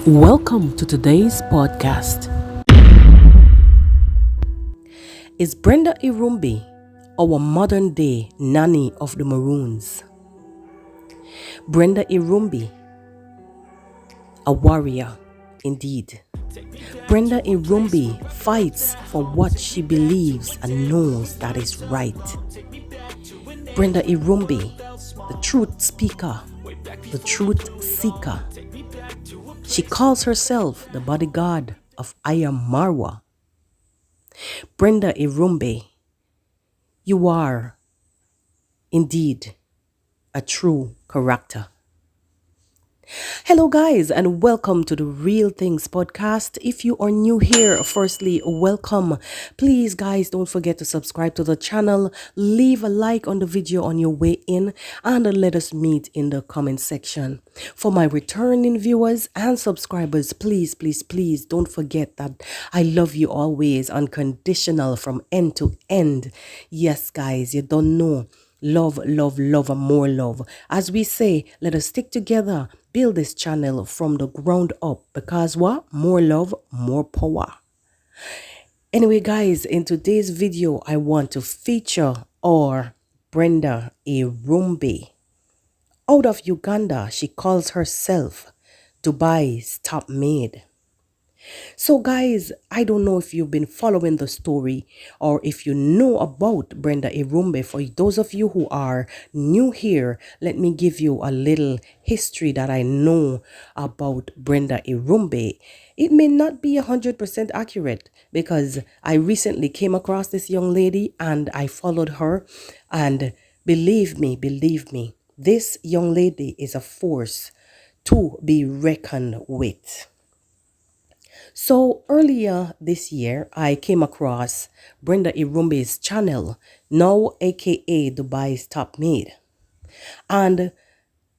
Welcome to today's podcast. Is Brenda Irumbi our modern day Nanny of the Maroons? Brenda Irumbi, a warrior indeed. Brenda Irumbi fights for what she believes and knows that is right. Brenda Irumbi, the truth speaker, the truth seeker. She calls herself the bodyguard of Marwa. Brenda Irumbi, you are indeed a true character. Hello guys, and welcome to the Real Things podcast. If you are new here, firstly, welcome. Please guys, don't forget to subscribe to the channel, leave a like on the video on your way in, and let us meet in the comment section. For my returning viewers and subscribers, please don't forget that I love you always, unconditional from end to end. Yes guys, you don't know. Love, and more love. As we say, let us stick together, build this channel from the ground up, because what? More love, more power. Anyway, guys, in today's video, I want to feature our Brenda Irumbi. Out of Uganda, she calls herself Dubai's top maid. So guys, I don't know if you've been following the story or if you know about Brenda Irumbi. For those of you who are new here, let me give you a little history that I know about Brenda Irumbi. It may not be 100% accurate because I recently came across this young lady and I followed her, and believe me, this young lady is a force to be reckoned with. So earlier this year, I came across Brenda Irumbi's channel, now aka Dubai's top maid. And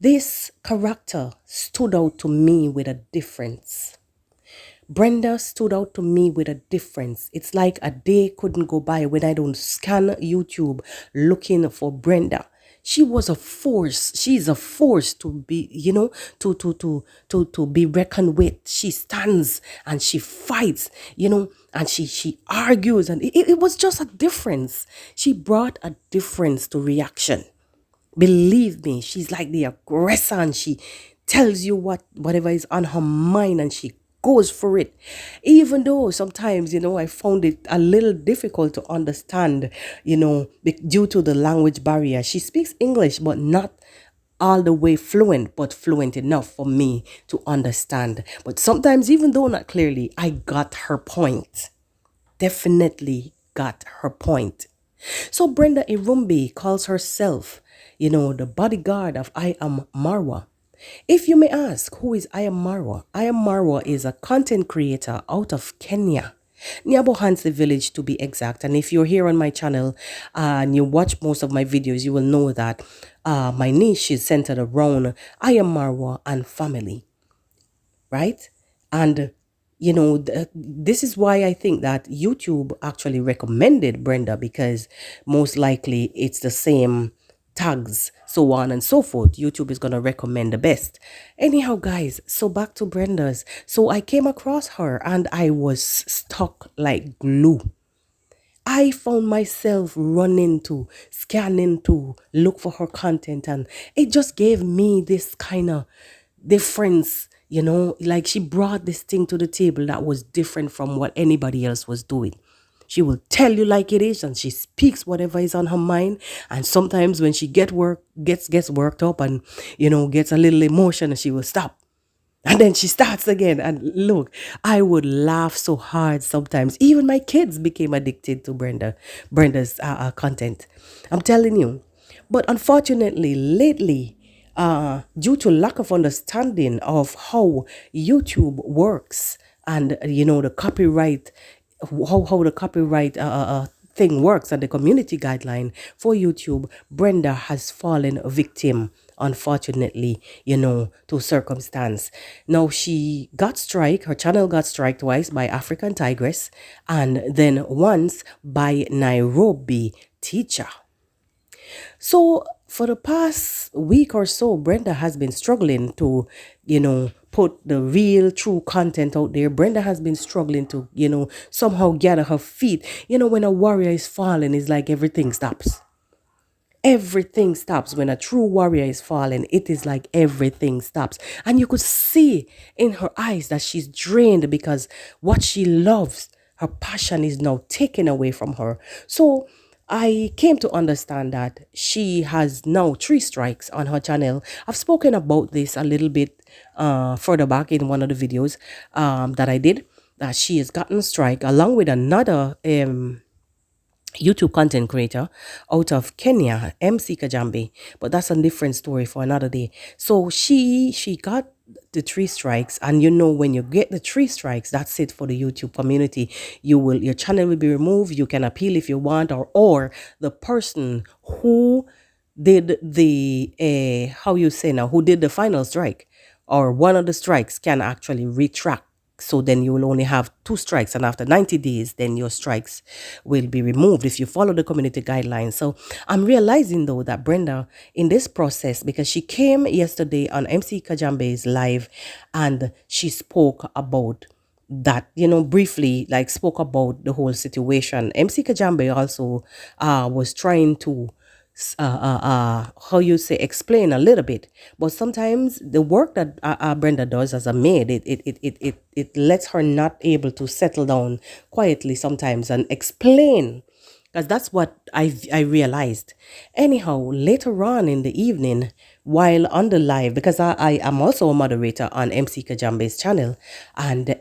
this character stood out to me with a difference. Brenda stood out to me with a difference. It's like a day couldn't go by when I don't scan YouTube looking for Brenda. She was a force. She's a force to be, to be reckoned with. She stands and she fights, and she argues, and it was just a difference. She brought a difference to reaction. Believe me, she's like the aggressor, and she tells you whatever is on her mind, and she goes for it. Even though sometimes, I found it a little difficult to understand, due to the language barrier. She speaks English, but not all the way fluent, but fluent enough for me to understand. But sometimes, even though not clearly, I got her point. Definitely got her point. So Brenda Irumbi calls herself, the bodyguard of Marwa. If you may ask, who is Marwa? Marwa is a content creator out of Kenya, Nyabohanse village to be exact. And if you're here on my channel and you watch most of my videos, you will know that my niche is centered around Marwa and family, right? And this is why I think that YouTube actually recommended Brenda, because most likely it's the same tags, so on and so forth. YouTube is going to recommend the best. Anyhow, guys, so back to Brenda's. So I came across her and I was stuck like glue. I found myself running to, scanning to look for her content, and it just gave me this kind of difference, like she brought this thing to the table that was different from what anybody else was doing. She will tell you like it is, and she speaks whatever is on her mind. And sometimes when she gets worked up and, gets a little emotion, and she will stop. And then she starts again. And look, I would laugh so hard sometimes. Even my kids became addicted to Brenda's content. I'm telling you. But unfortunately, lately, due to lack of understanding of how YouTube works and, the copyright, how the copyright thing works and the community guideline for YouTube, Brenda has fallen victim, unfortunately, to circumstance. Now she got strike, her channel got strike twice by African Tigress, and then once by Nairobi teacher. So for the past week or so, Brenda has been struggling to, put the real true content out there. Brenda has been struggling to, somehow gather her feet. When a warrior is falling, it's like everything stops. Everything stops when a true warrior is falling. It is like everything stops. And you could see in her eyes that she's drained because what she loves, her passion, is now taken away from her. So I came to understand that she has now 3 strikes on her channel. I've spoken about this a little bit further back in one of the videos that I did, that she has gotten strike along with another YouTube content creator out of Kenya, MC Kajambe, but that's a different story for another day. So she got the 3 strikes, and when you get the 3 strikes, that's it for the YouTube community. Your channel will be removed. You can appeal if you want, or the person who did the who did the final strike or one of the strikes can actually retract. So then you will only have 2 strikes, and after 90 days, then your strikes will be removed if you follow the community guidelines. So I'm realizing though that Brenda, in this process, because she came yesterday on MC Kajambe's live and she spoke about that, briefly, like spoke about the whole situation. MC Kajambe also was trying to explain a little bit, but sometimes the work that Brenda does as a maid, it lets her not able to settle down quietly sometimes and explain, because that's what I realized. Anyhow, later on in the evening, while on the live, because I am also a moderator on MC Kajambe's channel, and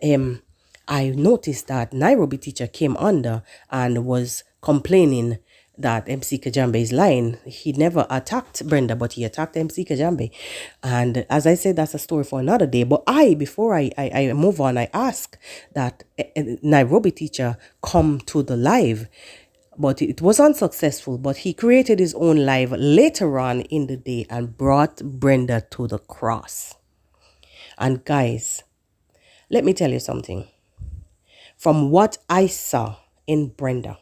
I noticed that Nairobi teacher came under and was complaining that MC Kajambe is lying. He never attacked Brenda, but he attacked MC Kajambe. And as I said, that's a story for another day. But before I move on, I ask that Nairobi teacher come to the live. But it was unsuccessful. But he created his own live later on in the day and brought Brenda to the cross. And guys, let me tell you something. From what I saw in Brenda,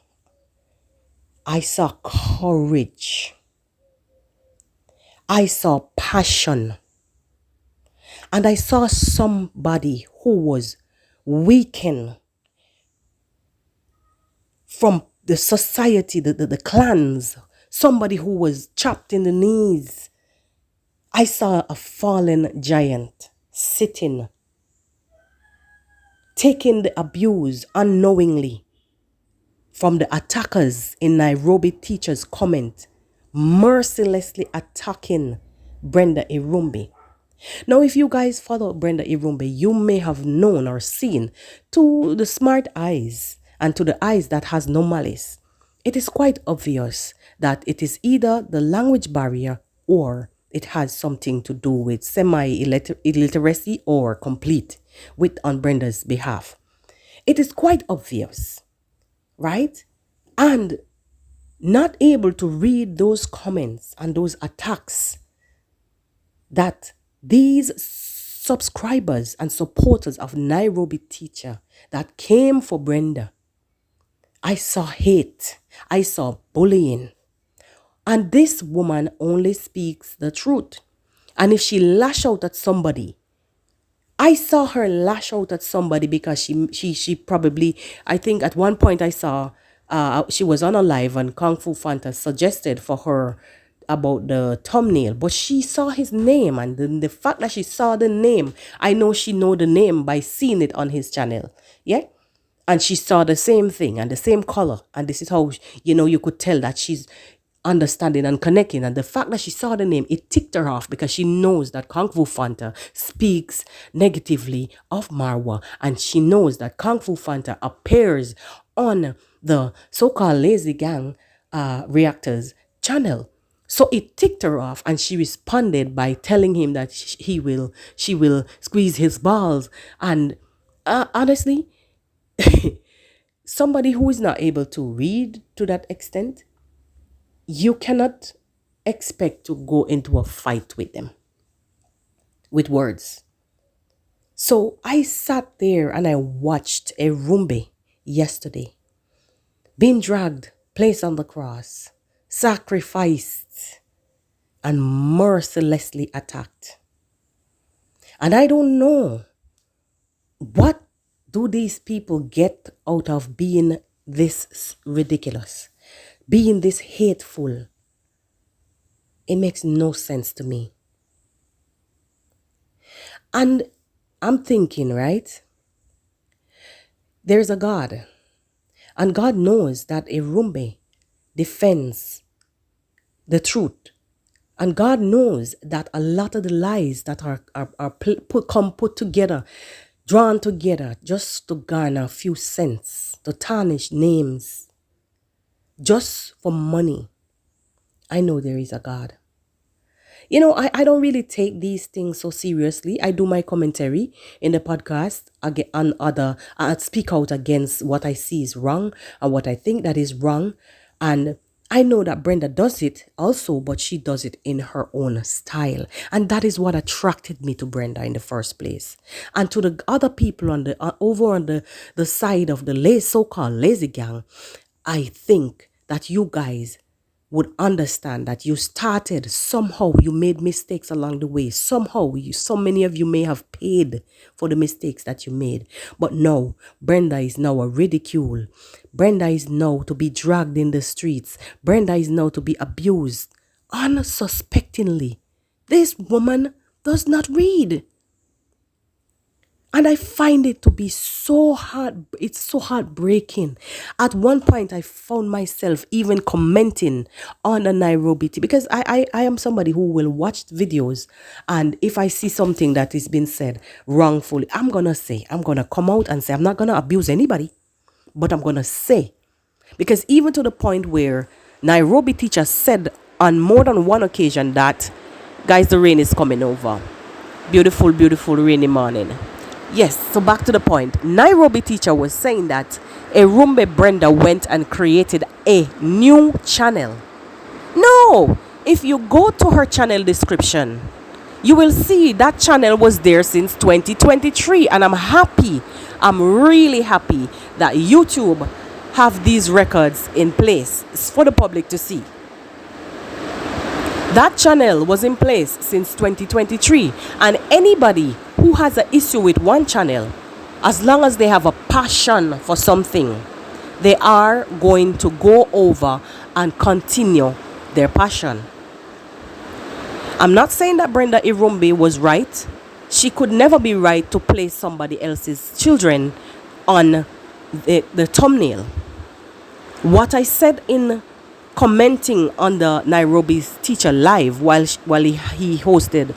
I saw courage. I saw passion. And I saw somebody who was weakened from the society, the clans. Somebody who was chopped in the knees. I saw a fallen giant sitting, taking the abuse unknowingly from the attackers in Nairobi teacher's comment, mercilessly attacking Brenda Irumbi. Now, if you guys follow Brenda Irumbi, you may have known or seen, to the smart eyes and to the eyes that has no malice, it is quite obvious that it is either the language barrier or it has something to do with semi-illiteracy or complete with on Brenda's behalf. It is quite obvious, right? And not able to read those comments and those attacks that these subscribers and supporters of Nairobi teacher that came for Brenda. I saw hate. I saw bullying. And this woman only speaks the truth. And if she lash out at somebody, I saw her lash out at somebody because she probably, I think at one point I saw she was on a live and Kung Fu Fanta suggested for her about the thumbnail, but she saw his name, and the fact that she saw the name, I know she know the name by seeing it on his channel. Yeah. And she saw the same thing and the same color. And this is how, you could tell that she's understanding and connecting. And the fact that she saw the name, it ticked her off because she knows that Kung Fu Fanta speaks negatively of Marwa. And she knows that Kung Fu Fanta appears on the so-called Lazy Gang Reactors channel. So it ticked her off, and she responded by telling him that she will squeeze his balls. And honestly, somebody who is not able to read to that extent, you cannot expect to go into a fight with them with words. So I sat there and I watched a Rumbe yesterday being dragged, placed on the cross, sacrificed, and mercilessly attacked. And I don't know, what do these people get out of being this ridiculous, being this hateful? It makes no sense to me. And I'm thinking, right? There's a God. And God knows that Irumbe defends the truth. And God knows that a lot of the lies that are put together, drawn together just to garner a few cents, to tarnish names, just for money. I know there is a God. You know, I don't really take these things so seriously. I do my commentary in the podcast on other, I speak out against what I see is wrong and what I think that is wrong. And I know that Brenda does it also, but she does it in her own style. And that is what attracted me to Brenda in the first place. And to the other people on the over on the side of the so-called lazy gang, I think that you guys would understand that you started, somehow you made mistakes along the way. Somehow, so many of you may have paid for the mistakes that you made. But no, Brenda is now a ridicule. Brenda is now to be dragged in the streets. Brenda is now to be abused unsuspectingly. This woman does not read. And I find it to be so hard. It's so heartbreaking. At one point, I found myself even commenting on the Nairobi tea, because I am somebody who will watch videos. And if I see something that is being said wrongfully, I'm going to come out and say, I'm not going to abuse anybody, but I'm going to say. Because even to the point where Nairobi teacher said on more than one occasion that, guys, the rain is coming over. Beautiful, beautiful rainy morning. Yes, so back to the point. Nairobi teacher was saying that Irumbe Brenda went and created a new channel. No, if you go to her channel description, you will see that channel was there since 2023. And I'm happy, I'm really happy that YouTube have these records in place for the public to see. That channel was in place since 2023, and anybody who has an issue with one channel, as long as they have a passion for something, they are going to go over and continue their passion. I'm not saying that Brenda Irumbe was right. She could never be right to place somebody else's children on the thumbnail. What I said in commenting on the Nairobi's teacher live while he hosted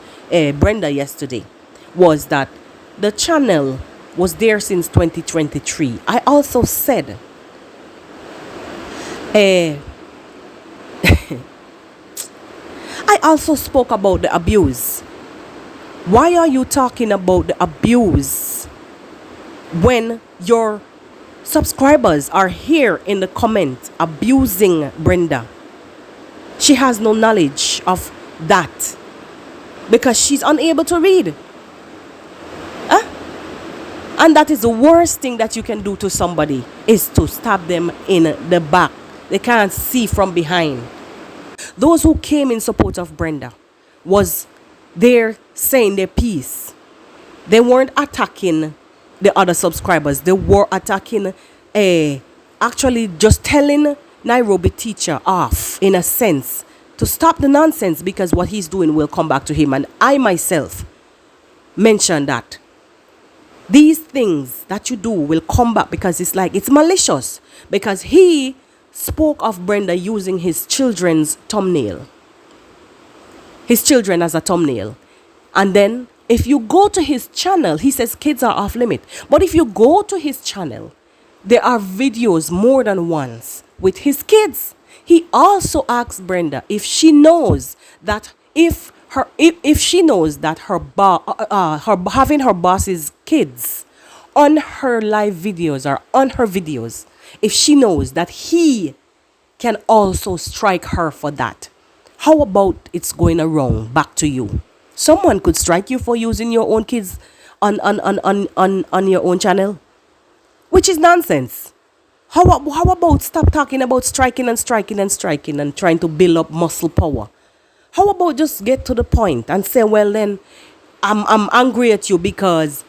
Brenda yesterday was that the channel was there since 2023. I also said I also spoke about the abuse. Why are you talking about the abuse when your subscribers are here in the comment abusing Brenda? She has no knowledge of that because she's unable to read. And that is the worst thing that you can do to somebody, is to stab them in the back. They can't see from behind. Those who came in support of Brenda was there saying their piece. They weren't attacking the other subscribers. They were attacking, actually just telling Nairobi teacher off, in a sense, to stop the nonsense, because what he's doing will come back to him. And I myself mentioned that these things that you do will come back, because it's malicious, because he spoke of Brenda using his children's thumbnail, his children as a thumbnail. And then if you go to his channel, he says kids are off limit. But if you go to his channel, there are videos more than once with his kids. He also asked Brenda if she knows that if she knows that her having her boss's kids on her live videos or on her videos, if she knows that he can also strike her for that. How about it's going around back to you? Someone could strike you for using your own kids on your own channel, which is nonsense. How about stop talking about striking and trying to build up muscle power? How about just get to the point and say, well then, I'm angry at you because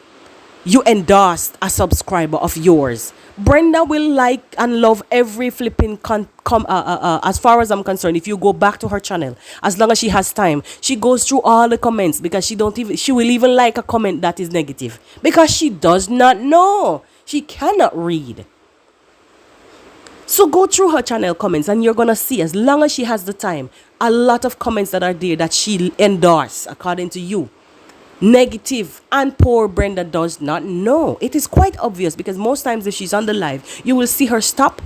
you endorsed a subscriber of yours. Brenda will like and love every flipping as far as I'm concerned. If you go back to her channel, as long as she has time, she goes through all the comments because she will even like a comment that is negative because she does not know. She cannot read. So go through her channel comments and you're gonna see, as long as she has the time, a lot of comments that are there that she endorse according to you. Negative, and poor Brenda does not know. It is quite obvious because most times if she's on the live, you will see her stop.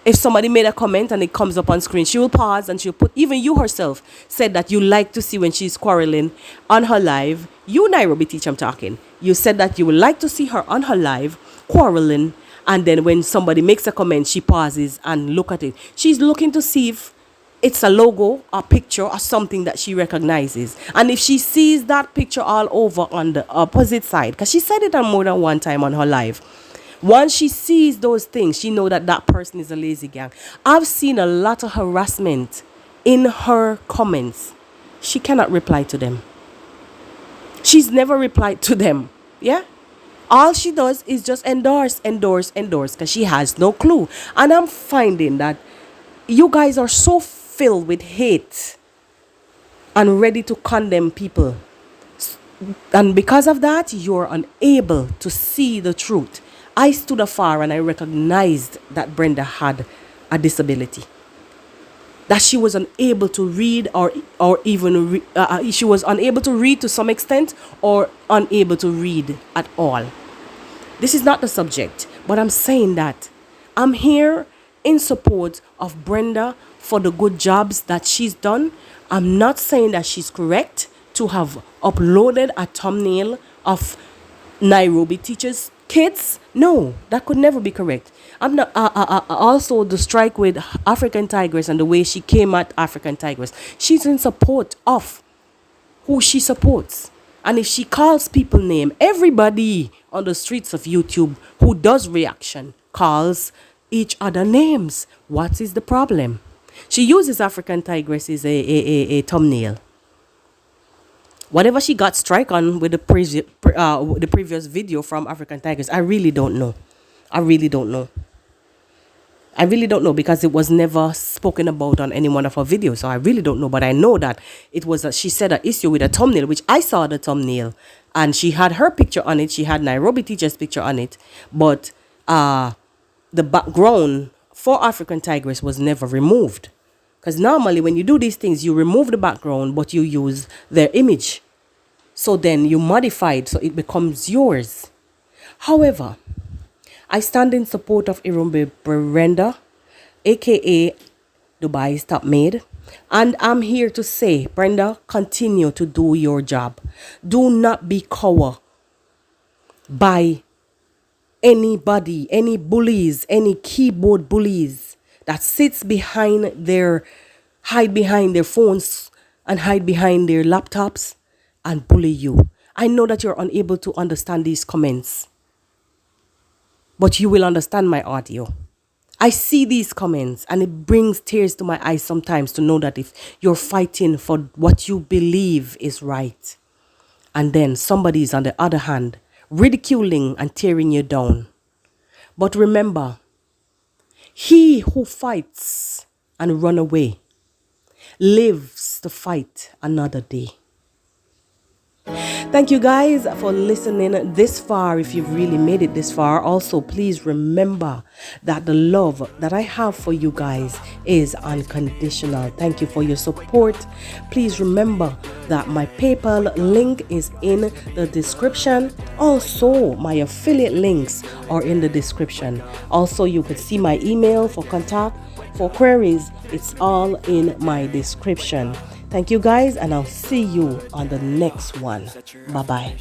If somebody made a comment and it comes up on screen, she will pause and she'll put, even you herself said that you like to see when she's quarreling on her live. You, Nairobi teacher, I'm talking. You said that you would like to see her on her live quarreling, and then when somebody makes a comment, she pauses and look at it. She's looking to see if it's a logo, a picture, or something that she recognizes. And if she sees that picture all over on the opposite side, because she said it on more than one time on her live, once she sees those things, she know that that person is a lazy gang. I've seen a lot of harassment in her comments. She cannot reply to them. She's never replied to them. Yeah? All she does is just endorse, because she has no clue. And I'm finding that you guys are so filled with hate and ready to condemn people. And because of that, you're unable to see the truth. I stood afar and I recognized that Brenda had a disability. That she was unable to read or even she was unable to read to some extent or unable to read at all. This is not the subject, but I'm saying that I'm here in support of Brenda for the good jobs that she's done. I'm not saying that she's correct to have uploaded a thumbnail of Nairobi teachers' kids. No, that could never be correct. I'm not. Also, the strike with African Tigress and the way she came at African Tigress, she's in support of who she supports. And if she calls people name, everybody on the streets of YouTube who does reaction calls each other names. What is the problem? She uses African Tigress as a thumbnail. Whatever she got strike on with the previous video from African Tigress, I really don't know. I really don't know because it was never spoken about on any one of her videos. So I really don't know. But I know that it was she said an issue with a thumbnail, which I saw the thumbnail. And she had her picture on it. She had Nairobi teacher's picture on it. But the background for African Tigress was never removed. Because normally when you do these things, you remove the background, but you use their image. So then you modify it so it becomes yours. However, I stand in support of Brenda, aka Dubai's top maid. And I'm here to say, Brenda, continue to do your job. Do not be cowed by anybody, any bullies, any keyboard bullies that hide behind their phones and hide behind their laptops and bully you. I know that you're unable to understand these comments, but you will understand my audio. I see these comments and it brings tears to my eyes sometimes to know that if you're fighting for what you believe is right, and then somebody is on the other hand ridiculing and tearing you down. But remember, he who fights and run away lives to fight another day. Thank you guys for listening this far. If you've really made it this far, also please remember that the love that I have for you guys is unconditional. Thank you for your support. Please remember that my PayPal link is in the description. Also, my affiliate links are in the description. Also, you could see my email for contact, for queries. It's all in my description. Thank you guys, and I'll see you on the next one. Bye-bye.